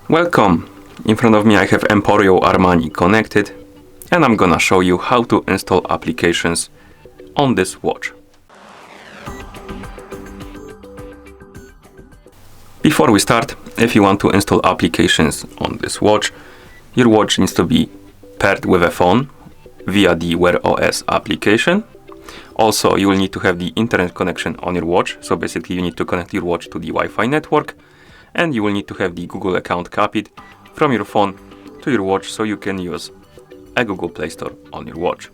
Welcome! In front of me I have Emporio Armani Connected, and I'm gonna show you how to install applications on this watch. Before we start, if you want to install applications on this watch, your watch needs to be paired with a phone via the Wear OS application. Also, you will need to have the internet connection on your watch, so basically you need to connect your watch to the Wi-Fi network, and you will need to have the Google account copied from your phone to your watch so you can use a Google Play Store on your watch.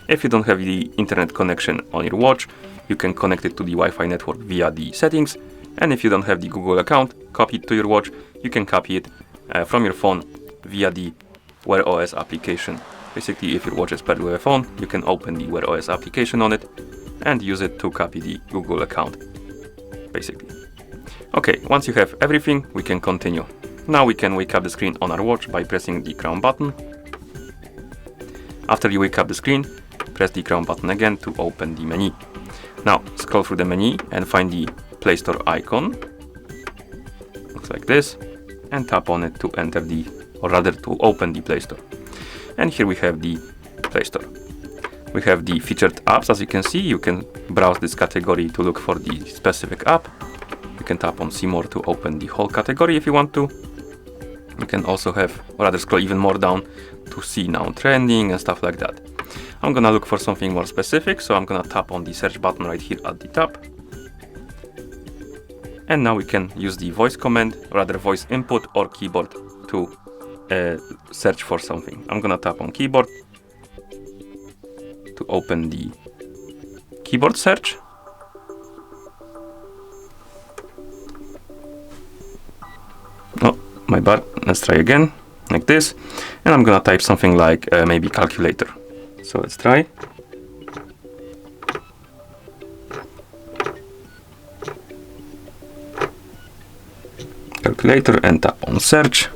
If you don't have the internet connection on your watch, you can connect it to the Wi-Fi network via the settings, and if you don't have the Google account copied to your watch, you can copy it from your phone via the Wear OS application. Basically, if your watch is paired with a phone, you can open the Wear OS application on it and use it to copy the Google account, basically. Okay, once you have everything, we can continue. Now we can wake up the screen on our watch by pressing the crown button. After you wake up the screen, press the crown button again to open the menu. Now scroll through the menu and find the Play Store icon. Looks like this, and tap on it to enter the, or rather to open the Play Store. And here we have the Play Store. We have the featured apps. As you can see, you can browse this category to look for the specific app. You can tap on See More to open the whole category if you want to. You can also have, or rather scroll even more down to see now trending and stuff like that. I'm gonna look for something more specific, so I'm gonna tap on the search button right here at the top. And now we can use the voice command, or rather voice input or keyboard to search for something. I'm gonna tap on keyboard to open the keyboard search. Oh, my bad. Let's try again, like this. And I'm gonna type something like maybe calculator. So let's try. Calculator and tap on search.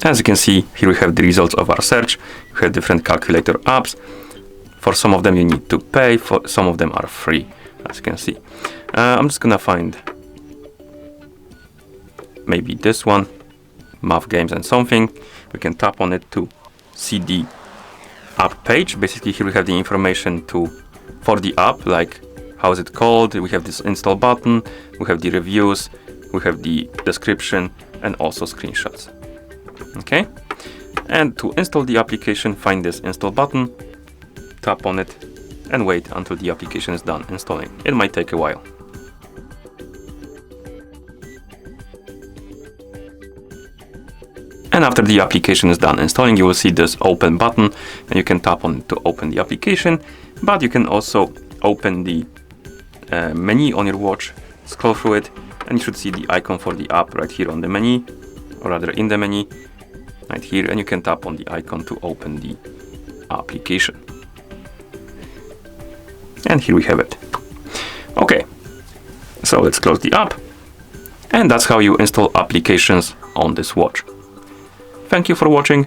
As you can see, here we have the results of our search. We have different calculator apps. For some of them you need to pay, for some of them are free, as you can see. I'm just gonna find maybe this one, math games and something. We can tap on it to see the app page. Basically here we have the information for the app, like how is it called. We have this install button, we have the reviews, we have the description, and also screenshots. Okay, and to install the application, find this install button, tap on it, and wait until the application is done installing. It might take a while. And after the application is done installing, you will see this open button, and you can tap on it to open the application, but you can also open the menu on your watch, scroll through it, and you should see the icon for the app right here on the menu, or rather in the menu, right here, and you can tap on the icon to open the application. And here we have it. Okay, so let's close the app, and that's how you install applications on this watch. Thank you for watching.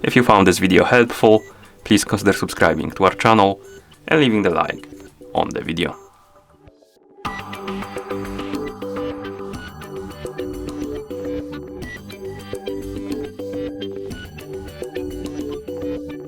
If you found this video helpful, please consider subscribing to our channel and leaving the like on the video.